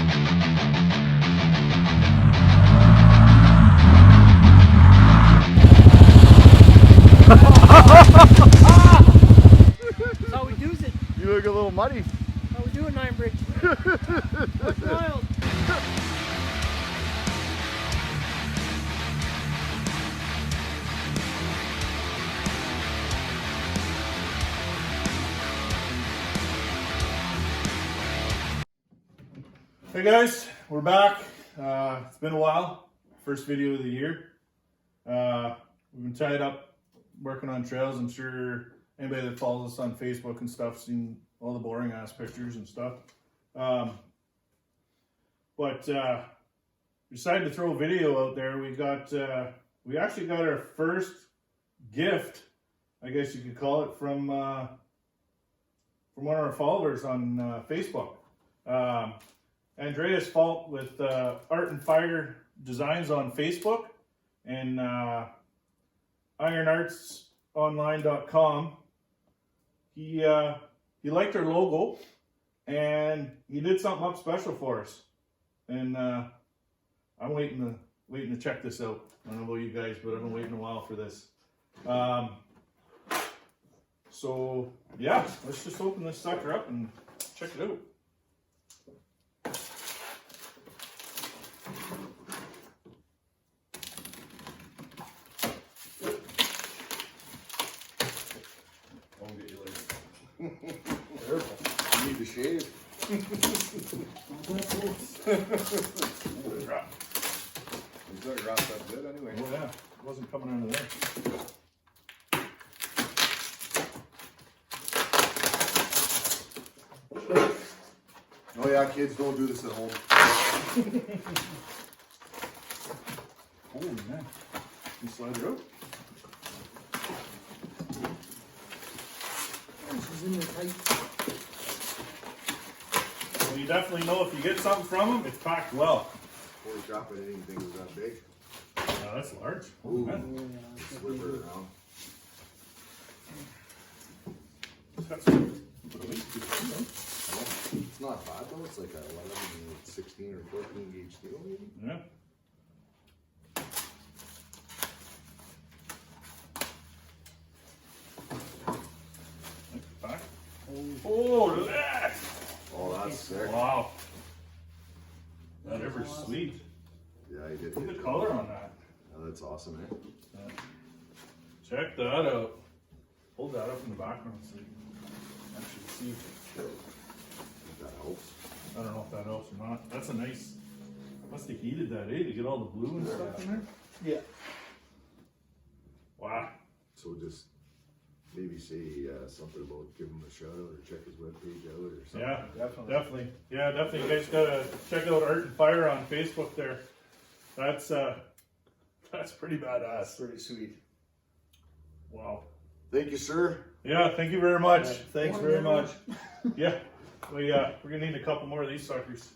That's how we do it. You look a little muddy. How we do it, Nine Bridge. That's wild. Hey guys, we're back. It's been a while. First video of the year. We've been tied up working on trails. I'm sure anybody that follows us on Facebook and stuff seen all the boring ass pictures and stuff. But we decided to throw a video out there. We actually got our first gift, I guess you could call it, from one of our followers on Facebook. Andreas Fault with Art and Fire Designs on Facebook and ironartsonline.com. He liked our logo and he did something up special for us. And I'm waiting to check this out. I don't know about you guys, but I've been waiting a while for this. So yeah, let's just open this sucker up and check it out. Careful. You need to shave. You got it wrapped up good anyway. Oh yeah, it wasn't coming out of there. Oh yeah, kids, don't do this at home. Holy man. You slide it out? She's in there tight. Well, you definitely know if you get something from them, it's packed well. Holy crap, I didn't even think it was that big. That's large. Ooh, Man. slip her around. It's got some weight to it, It's not bad though, it's like a 11, 16 or 14 gauge steel maybe. you know? Yeah. Back. Oh, look at that! Oh, that's sick. Wow. That ever sweet. Yeah, I did. Look at the color on that. Oh, that's awesome, eh? Check that out. Hold that up in the background so you can actually see. If that helps. I don't know if that helps or not. That's a nice. Must have heated that, eh? To get all the blue and stuff in there. Yeah. Wow. So just maybe say something about give him a shout out or check his webpage out or something. Yeah, definitely. Yeah, definitely. You guys gotta check out Art and Fire on Facebook there. That's pretty badass. Pretty sweet. Wow. Thank you, sir. Yeah, thank you very much. Thanks very much. Yeah, we're gonna need a couple more of these suckers.